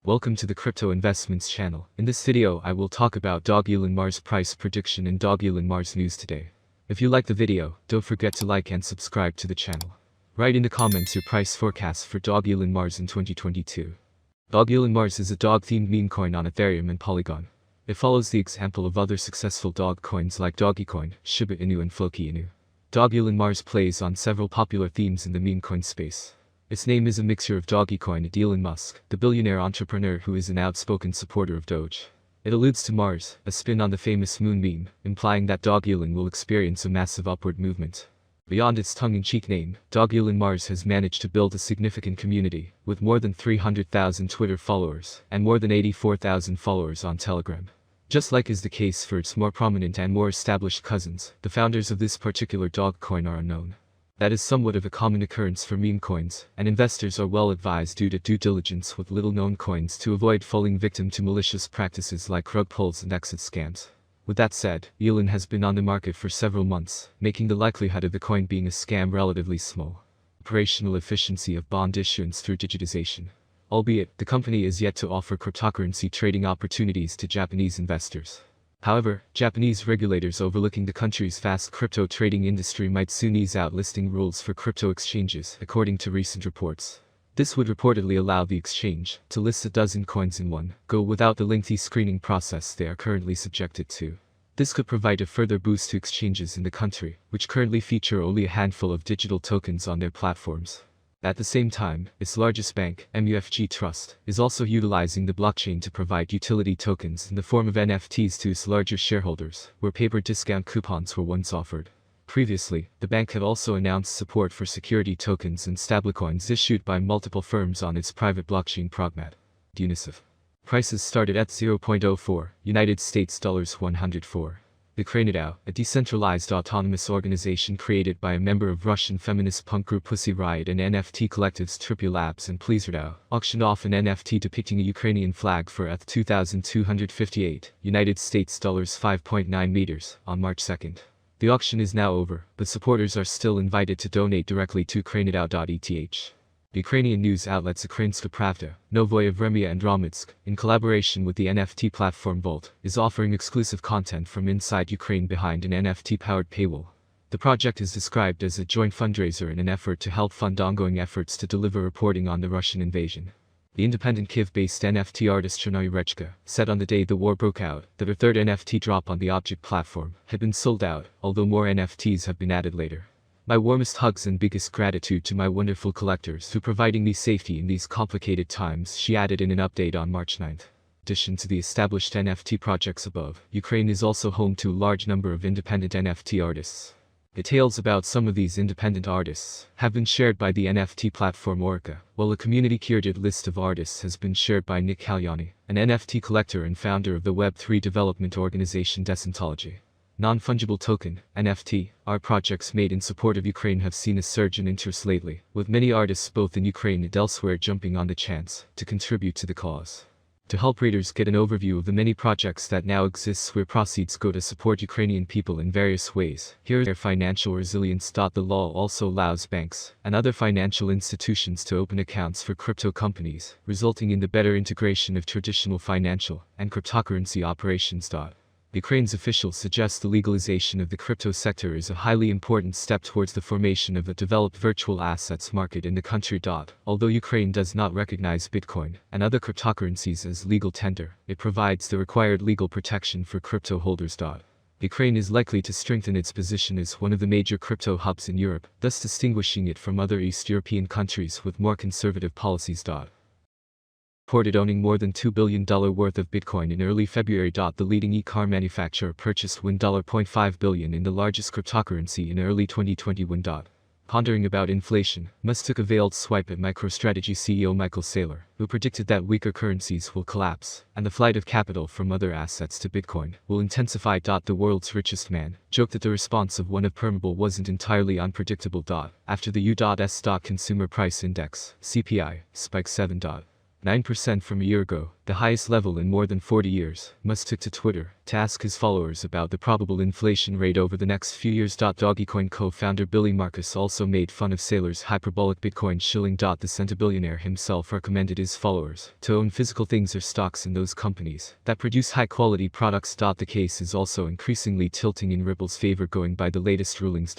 Welcome to the Crypto Investments channel. In this video, I will talk about Dogelon Mars price prediction and Dogelon Mars news today. If you like the video, don't forget to like and subscribe to the channel. Write in the comments your price forecast for Dogelon Mars in 2022. Dogelon Mars is a dog-themed meme coin on Ethereum and Polygon. It follows the example of other successful dog coins like Dogecoin, Shiba Inu and Floki Inu. Dogelon Mars plays on several popular themes in the meme coin space. Its name is a mixture of Dogecoin and Elon Musk, the billionaire entrepreneur who is an outspoken supporter of Doge. It alludes to Mars, a spin on the famous moon meme, implying that Dogelon will experience a massive upward movement. Beyond its tongue-in-cheek name, Dogelon Mars has managed to build a significant community, with more than 300,000 Twitter followers, and more than 84,000 followers on Telegram. Just like is the case for its more prominent and more established cousins, the founders of this particular dog coin are unknown. That is somewhat of a common occurrence for meme coins, and investors are well advised due to due diligence with little-known coins to avoid falling victim to malicious practices like rug pulls and exit scams. With that said, Elon has been on the market for several months, making the likelihood of the coin being a scam relatively small. Operational efficiency of bond issuance through digitization. Albeit, the company is yet to offer cryptocurrency trading opportunities to Japanese investors. However, Japanese regulators overlooking the country's vast crypto trading industry might soon ease out listing rules for crypto exchanges, according to recent reports. This would reportedly allow the exchange to list a dozen coins in one go without the lengthy screening process they are currently subjected to. This could provide a further boost to exchanges in the country, which currently feature only a handful of digital tokens on their platforms. At the same time, its largest bank, MUFG Trust, is also utilizing the blockchain to provide utility tokens in the form of NFTs to its larger shareholders, where paper discount coupons were once offered. Previously, the bank had also announced support for security tokens and stablecoins issued by multiple firms on its private blockchain Progmat. Unisif. Prices started at 0.04 United States dollars 104. The Ukrainidao, a decentralized autonomous organization created by a member of Russian feminist punk group Pussy Riot and NFT collectives Triple Labs and Pleaserdao, auctioned off an NFT depicting a Ukrainian flag for ETH 2,258 United States dollars 5.9 meters on March 2nd. The auction is now over, but supporters are still invited to donate directly to Ukrainidao.eth. The Ukrainian news outlets Ukrainska Pravda, Novoye Vremya and Romitsk, in collaboration with the NFT platform Volt, is offering exclusive content from inside Ukraine behind an NFT-powered paywall. The project is described as a joint fundraiser in an effort to help fund ongoing efforts to deliver reporting on the Russian invasion. The independent Kyiv-based NFT artist Chernoy Rechka said on the day the war broke out that her third NFT drop on the object platform had been sold out, although more NFTs have been added later. My warmest hugs and biggest gratitude to my wonderful collectors who providing me safety in these complicated times, she added in an update on March 9th. In addition to the established NFT projects above, Ukraine is also home to a large number of independent NFT artists. Details about some of these independent artists have been shared by the NFT platform Orca, while a community-curated list of artists has been shared by Nick Kalyani, an NFT collector and founder of the Web3 development organization Decentrology. Non-fungible token, NFT, art projects made in support of Ukraine have seen a surge in interest lately, with many artists both in Ukraine and elsewhere jumping on the chance to contribute to the cause. To help readers get an overview of the many projects that now exist where proceeds go to support Ukrainian people in various ways, here is their financial resilience. The law also allows banks and other financial institutions to open accounts for crypto companies, resulting in the better integration of traditional financial and cryptocurrency operations. Ukraine's officials suggest the legalization of the crypto sector is a highly important step towards the formation of a developed virtual assets market in the country. Although Ukraine does not recognize Bitcoin and other cryptocurrencies as legal tender, it provides the required legal protection for crypto holders. Ukraine is likely to strengthen its position as one of the major crypto hubs in Europe, thus distinguishing it from other East European countries with more conservative policies. Reported owning more than $2 billion worth of Bitcoin in early February. The leading e-car manufacturer purchased $1.5 billion in the largest cryptocurrency in early 2021. Pondering about inflation, Musk took a veiled swipe at MicroStrategy CEO Michael Saylor, who predicted that weaker currencies will collapse, and the flight of capital from other assets to Bitcoin will intensify. The world's richest man joked that the response of one of Permable wasn't entirely unpredictable. After the U.S. Consumer Price Index, CPI, spiked 7. 9% from a year ago, the highest level in more than 40 years. Musk took to Twitter to ask his followers about the probable inflation rate over the next few years. Dogecoin co-founder Billy Marcus also made fun of Saylor's hyperbolic Bitcoin shilling. The centibillionaire himself recommended his followers to own physical things or stocks in those companies that produce high-quality products. The case is also increasingly tilting in Ripple's favor going by the latest rulings.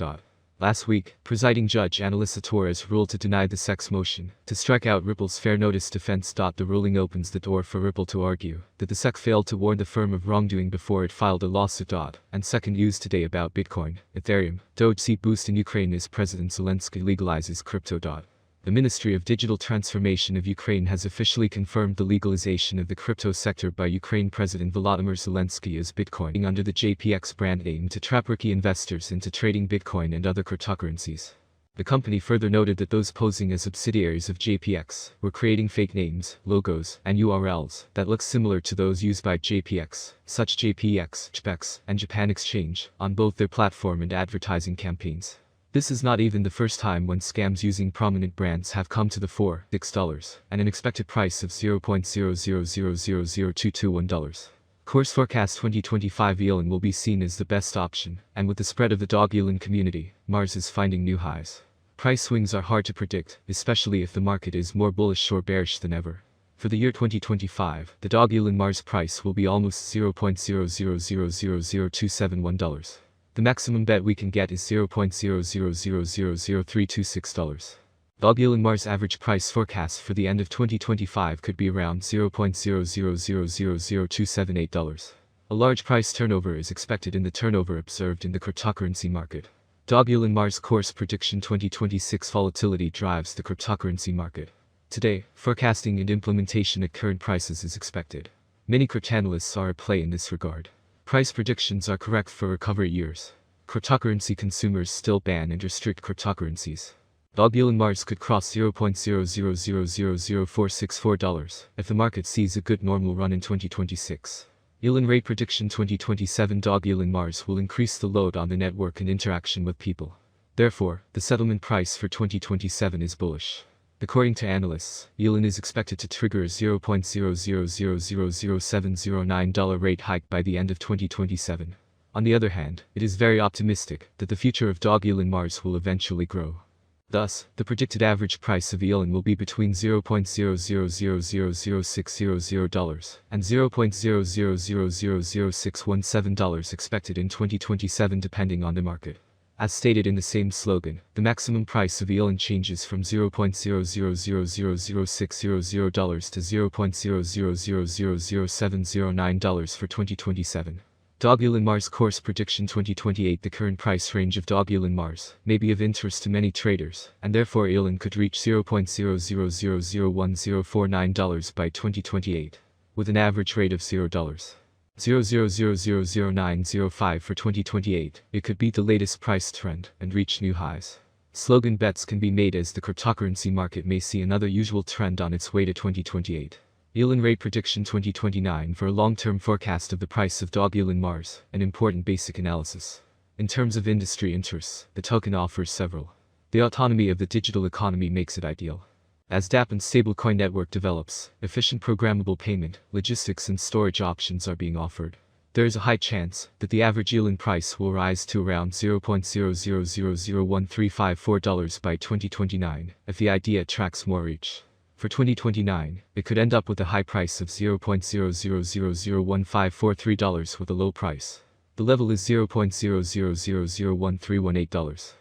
Last week, presiding judge Analisa Torres ruled to deny the SEC's motion to strike out Ripple's fair notice defense. The ruling opens the door for Ripple to argue that the SEC failed to warn the firm of wrongdoing before it filed a lawsuit. And second news today about Bitcoin, Ethereum, Doge seat boost in Ukraine as President Zelensky legalizes crypto. The Ministry of Digital Transformation of Ukraine has officially confirmed the legalization of the crypto sector by Ukraine President Volodymyr Zelensky as Bitcoin under the JPX brand name to trap rookie investors into trading Bitcoin and other cryptocurrencies. The company further noted that those posing as subsidiaries of JPX were creating fake names, logos, and URLs that look similar to those used by JPX, such JPX, JPEX, and Japan Exchange, on both their platform and advertising campaigns. This is not even the first time when scams using prominent brands have come to the fore. $6 and an expected price of $0.00000221. Course forecast 2025 Elon will be seen as the best option, and with the spread of the Dogelon community, Mars is finding new highs. Price swings are hard to predict, especially if the market is more bullish or bearish than ever. For the year 2025, the Dogelon Mars price will be almost $0.00000271. The maximum bet we can get is $0.00000326. Dogelon Mars average price forecast for the end of 2025 could be around $0.00000278. A large price turnover is expected in the turnover observed in the cryptocurrency market. Dogelon Mars course prediction 2026 volatility drives the cryptocurrency market. Today, forecasting and implementation at current prices is expected. Many cryptanalysts are at play in this regard. Price predictions are correct for recovery years. Cryptocurrency consumers still ban and restrict cryptocurrencies. Dogelon Mars could cross $0.00000464 if the market sees a good normal run in 2026. Elon rate prediction 2027 Dogelon Mars will increase the load on the network and interaction with people. Therefore, the settlement price for 2027 is bullish. According to analysts, Elon is expected to trigger a $0.00000709 rate hike by the end of 2027. On the other hand, it is very optimistic that the future of Dogelon Mars will eventually grow. Thus, the predicted average price of Elon will be between $0.00000600 and $0.00000617 expected in 2027 depending on the market. As stated in the same slogan, the maximum price of Elon changes from $0.00000600 to $0.00000709 for 2027. Dogelon Mars course prediction 2028 The current price range of Dogelon Mars may be of interest to many traders, and therefore Elon could reach $0.00001049 by 2028, with an average rate of $0.00000905 for 2028. It could beat the latest price trend and reach new highs. Slogan bets can be made as the cryptocurrency market may see another usual trend on its way to 2028. Elon rate prediction 2029 for a long-term forecast of the price of Dogelon Mars, an important basic analysis. In terms of industry interests, the token offers several. The autonomy of the digital economy makes it ideal. As DApp and stablecoin network develops, efficient programmable payment, logistics and storage options are being offered. There is a high chance that the average Elon price will rise to around $0.00001354 by 2029 if the idea attracts more reach. For 2029, it could end up with a high price of $0.00001543 with a low price. The level is $0.00001318.